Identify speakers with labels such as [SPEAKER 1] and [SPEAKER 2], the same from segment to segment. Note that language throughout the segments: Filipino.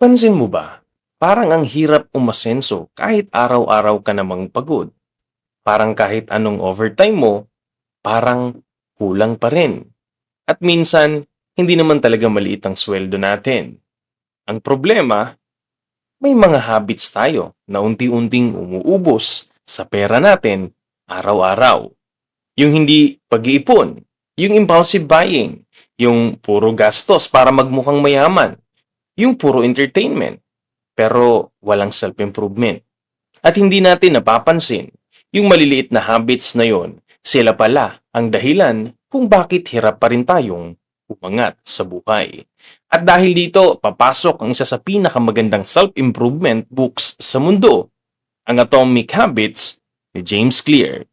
[SPEAKER 1] Pansin mo ba? Parang ang hirap umasenso kahit araw-araw ka namang pagod. Parang kahit anong overtime mo, parang kulang pa rin. At minsan, hindi naman talaga maliit ang sweldo natin. Ang problema, may mga habits tayo na unti-unting umuubos sa pera natin araw-araw. Yung hindi pag-iipon, yung impulsive buying, yung puro gastos para magmukhang mayaman, yung puro entertainment, pero walang self-improvement. At hindi natin napapansin, yung maliliit na habits na yon, sila pala ang dahilan kung bakit hirap pa rin tayong umangat sa buhay. At dahil dito, papasok ang isa sa pinakamagandang self-improvement books sa mundo, ang Atomic Habits ni James Clear.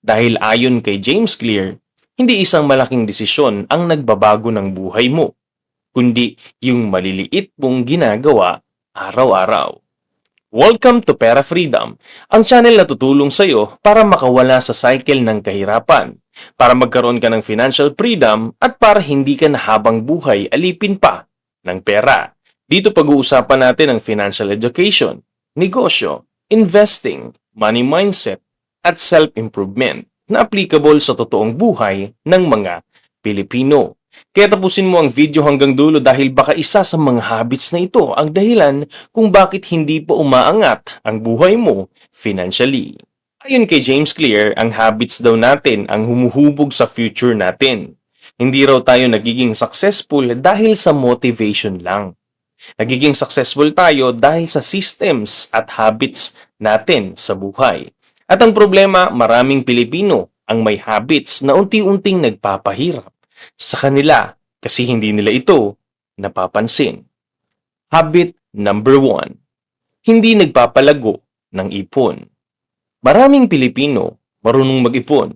[SPEAKER 1] Dahil ayon kay James Clear, hindi isang malaking desisyon ang nagbabago ng buhay mo, kundi yung maliliit mong ginagawa araw-araw. Welcome to Pera Freedom, ang channel na tutulong sa iyo para makawala sa cycle ng kahirapan, para magkaroon ka ng financial freedom at para hindi ka na habang buhay alipin pa ng pera. Dito pag-uusapan natin ang financial education, negosyo, investing, money mindset, at self-improvement na applicable sa totoong buhay ng mga Pilipino. Kaya tapusin mo ang video hanggang dulo dahil baka isa sa mga habits na ito ang dahilan kung bakit hindi pa umaangat ang buhay mo financially. Ayon kay James Clear, ang habits daw natin ang humuhubog sa future natin. Hindi raw tayo nagiging successful dahil sa motivation lang. Nagiging successful tayo dahil sa systems at habits natin sa buhay. At ang problema, maraming Pilipino ang may habits na unti-unting nagpapahirap sa kanila kasi hindi nila ito napapansin. Habit number 1. Hindi nagpapalago ng ipon. Maraming Pilipino marunong mag-ipon.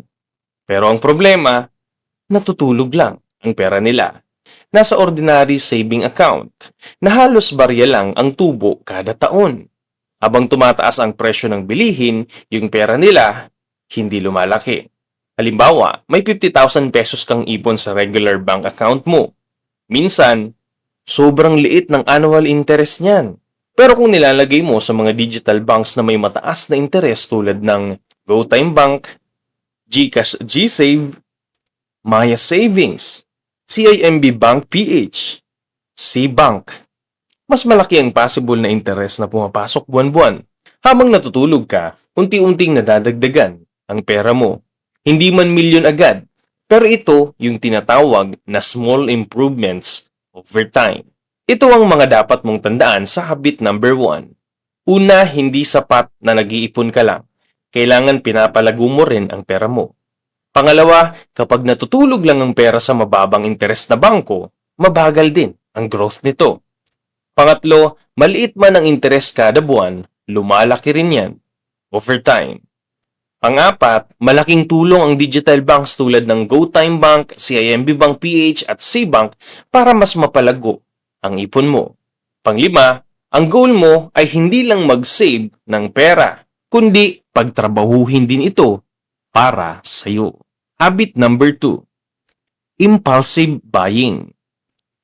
[SPEAKER 1] Pero ang problema, natutulog lang ang pera nila. Nasa ordinary saving account na halos barya lang ang tubo kada taon. Habang tumataas ang presyo ng bilihin, yung pera nila hindi lumalaki. Halimbawa, may 50,000 pesos kang ipon sa regular bank account mo. Minsan, sobrang liit ng annual interest niyan. Pero kung nilalagay mo sa mga digital banks na may mataas na interest tulad ng GoTime Bank, GCash GSave, Maya Savings, CIMB Bank PH, C-Bank, mas malaki ang possible na interest na pumapasok buwan-buwan. Habang natutulog ka, unti-unting nadadagdagan ang pera mo. Hindi man milyon agad, pero ito yung tinatawag na small improvements over time. Ito ang mga dapat mong tandaan sa habit number 1. Una, hindi sapat na nag-iipon ka lang. Kailangan pinapalago mo rin ang pera mo. Pangalawa, kapag natutulog lang ang pera sa mababang interest na bangko, mabagal din ang growth nito. Pangatlo, maliit man ang interest kada buwan, lumalaki rin yan over time. Pang-apat, malaking tulong ang digital banks tulad ng GoTime Bank, CIMB Bank PH at C-Bank para mas mapalago ang ipon mo. Pang-lima, ang goal mo ay hindi lang mag-save ng pera, kundi pagtrabahuhin din ito para sa'yo. Habit number 2. Impulsive buying.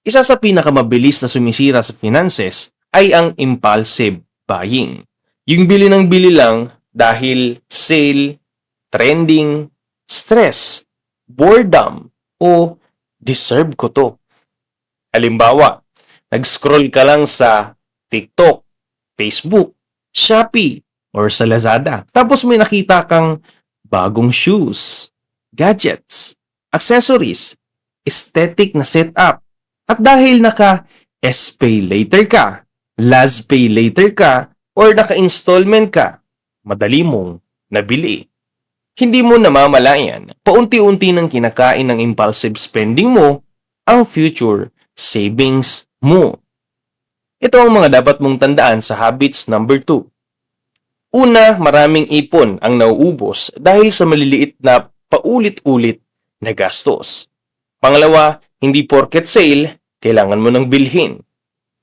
[SPEAKER 1] Isa sa pinakamabilis na sumisira sa finances ay ang impulsive buying. Yung bili ng bili lang dahil sale, trending, stress, boredom, o deserve ko to. Halimbawa, nag-scroll ka lang sa TikTok, Facebook, Shopee, or sa Lazada. Tapos may nakita kang bagong shoes, gadgets, accessories, aesthetic na setup. At dahil naka-S-Pay later ka, Last-Pay later ka, or naka-installment ka, madali mong nabili. Hindi mo namamalayan, paunti-unti nang kinakain ng impulsive spending mo ang future savings mo. Ito ang mga dapat mong tandaan sa habits number 2. Una, maraming ipon ang nauubos dahil sa maliliit na paulit-ulit na gastos. Pangalawa, hindi porket sale, kailangan mo ng bilhin.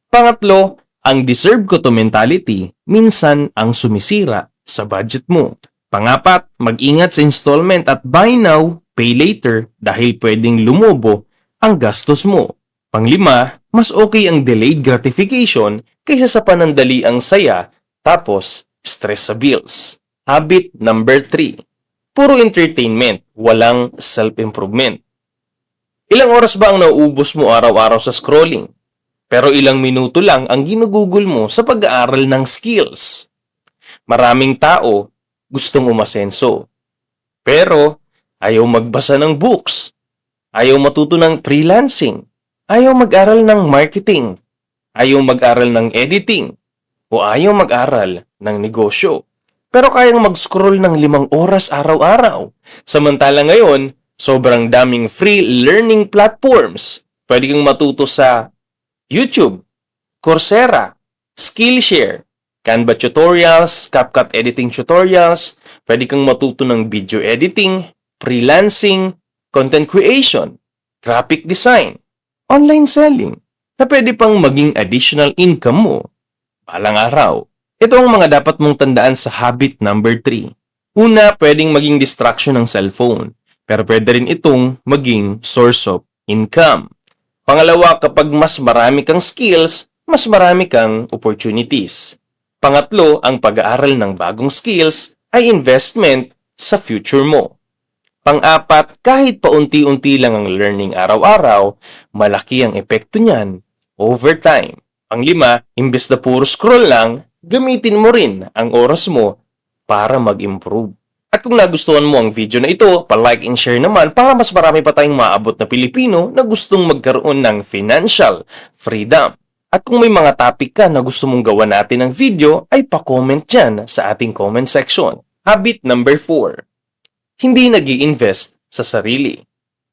[SPEAKER 1] Pangatlo, ang deserve ko to mentality minsan ang sumisira sa budget mo. Pangapat, mag-ingat sa installment at buy now, pay later dahil pwedeng lumobo ang gastos mo. Panglima, Mas okay ang delayed gratification kaysa sa panandaliang saya tapos stress sa bills. Habit number 3. Puro entertainment, walang self-improvement. Ilang oras ba ang nauubos mo araw-araw sa scrolling? Pero ilang minuto lang ang ginugugol mo sa pag-aaral ng skills. Maraming tao gustong umasenso. Pero ayaw magbasa ng books. Ayaw matuto ng freelancing. Ayaw mag-aral ng marketing. Ayaw mag-aral ng editing. O ayaw mag-aral ng negosyo. Pero kayang mag-scroll ng 5 oras araw-araw. Samantala ngayon, sobrang daming free learning platforms. Pwede kang matuto sa YouTube, Coursera, Skillshare, Canva tutorials, CapCut editing tutorials, pwede kang matuto ng video editing, freelancing, content creation, graphic design, online selling, na pwede pang maging additional income mo balang araw. Ito ang mga dapat mong tandaan sa habit number 3. Una, pwedeng maging distraction ng cellphone, pero pwede rin itong maging source of income. Pangalawa, kapag mas marami kang skills, mas marami kang opportunities. Pangatlo, ang pag-aaral ng bagong skills ay investment sa future mo. Pang-apat, kahit paunti-unti lang ang learning araw-araw, malaki ang epekto niyan over time. Pang-lima, imbes na puro scroll lang, gamitin mo rin ang oras mo para mag-improve. At kung nagustuhan mo ang video na ito, pa-like and share naman para mas marami pa tayong maabot na Pilipino na gustong magkaroon ng financial freedom. At kung may mga topic ka na gusto mong gawa natin ng video, ay pa-comment dyan sa ating comment section. Habit number 4. Hindi nag-i-invest sa sarili.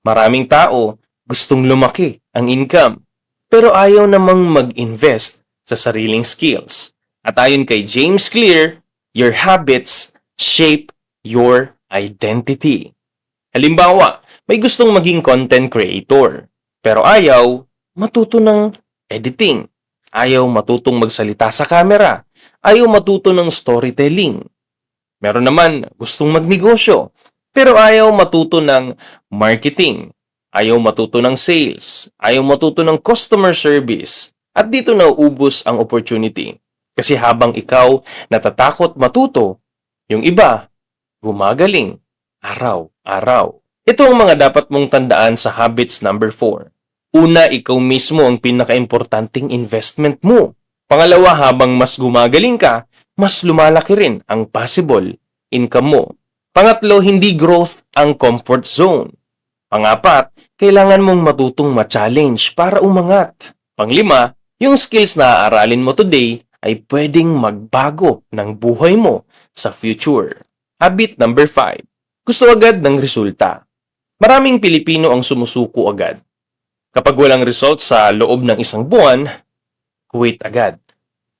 [SPEAKER 1] Maraming tao gustong lumaki ang income, pero ayaw namang mag-invest sa sariling skills. At ayon kay James Clear, your habits shape your identity. Halimbawa, may gustong maging content creator, pero ayaw matuto ng editing, ayaw matutong magsalita sa camera, ayaw matuto ng storytelling. Meron naman gustong magnegosyo, pero ayaw matuto ng marketing, ayaw matuto ng sales, ayaw matuto ng customer service. At dito nauubos ang opportunity. Kasi habang ikaw natatakot matuto, yung iba gumagaling araw-araw. Ito ang mga dapat mong tandaan sa habits number 4. Una, ikaw mismo ang pinaka-importanting investment mo. Pangalawa, habang mas gumagaling ka, mas lumalaki rin ang possible income mo. Pangatlo, hindi growth ang comfort zone. Pangapat, kailangan mong matutong ma-challenge para umangat. Panglima, yung skills na aaralin mo today ay pwedeng magbago ng buhay mo sa future. Habit number 5. Gusto agad ng resulta. Maraming Pilipino ang sumusuko agad. Kapag walang result sa loob ng isang buwan, quit agad.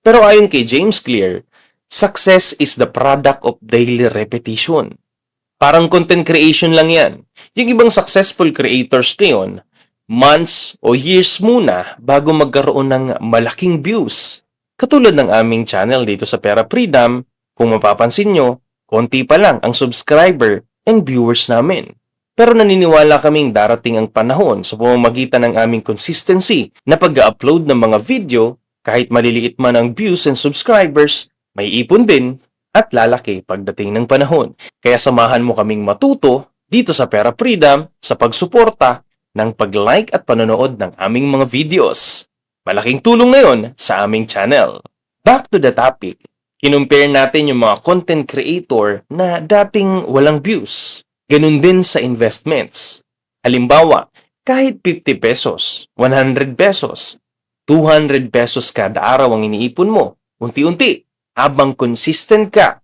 [SPEAKER 1] Pero ayon kay James Clear, success is the product of daily repetition. Parang content creation lang yan. Yung ibang successful creators ngayon, months o years muna bago magkaroon ng malaking views. Katulad ng aming channel dito sa Pera Freedom, kung mapapansin nyo, konti pa lang ang subscriber and viewers namin. Pero naniniwala kaming darating ang panahon sa pamamagitan ng aming consistency na pag-upload ng mga video, kahit maliliit man ang views and subscribers, may ipon din at lalaki pagdating ng panahon. Kaya samahan mo kaming matuto dito sa Pera Freedom sa pagsuporta ng pag-like at panonood ng aming mga videos. Malaking tulong na yon sa aming channel. Back to the topic. Kinumpare natin yung mga content creator na dating walang views. Ganun din sa investments. Halimbawa, kahit 50 pesos, 100 pesos, 200 pesos kada araw ang iniipon mo, unti-unti, habang consistent ka,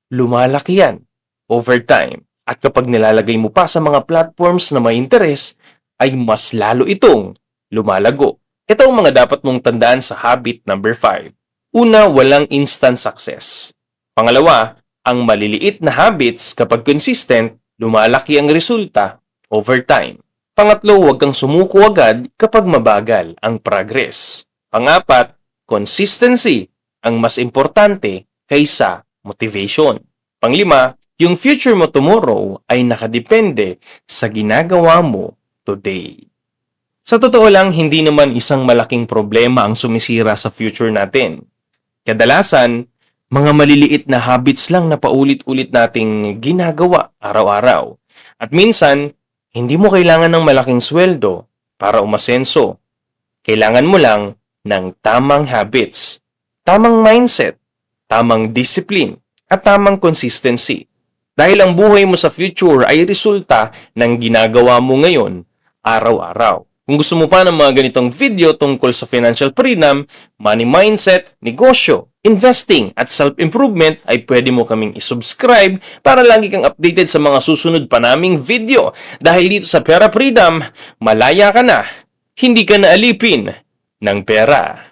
[SPEAKER 1] lumalaki yan over time. At kapag nilalagay mo pa sa mga platforms na may interes, ay mas lalo itong lumalago. Ito ang mga dapat mong tandaan sa habit number 5. Una, walang instant success. Pangalawa, ang maliliit na habits kapag consistent, lumalaki ang resulta over time. Pangatlo, huwag kang sumuko agad kapag mabagal ang progress. Pangapat, consistency ang mas importante kaysa motivation. Panglima, yung future mo tomorrow ay nakadepende sa ginagawa mo today. Sa totoo lang, hindi naman isang malaking problema ang sumisira sa future natin. Kadalasan, mga maliliit na habits lang na paulit-ulit nating ginagawa araw-araw. At minsan, hindi mo kailangan ng malaking sweldo para umasenso. Kailangan mo lang ng tamang habits, tamang mindset, tamang discipline, at tamang consistency. Dahil ang buhay mo sa future ay resulta ng ginagawa mo ngayon, araw-araw. Kung gusto mo pa ng mga ganitong video tungkol sa financial freedom, money mindset, negosyo, investing, at self-improvement, ay pwede mo kaming isubscribe para lagi kang updated sa mga susunod pa naming video. Dahil dito sa Pera Freedom, malaya ka na, hindi ka na alipin ng pera.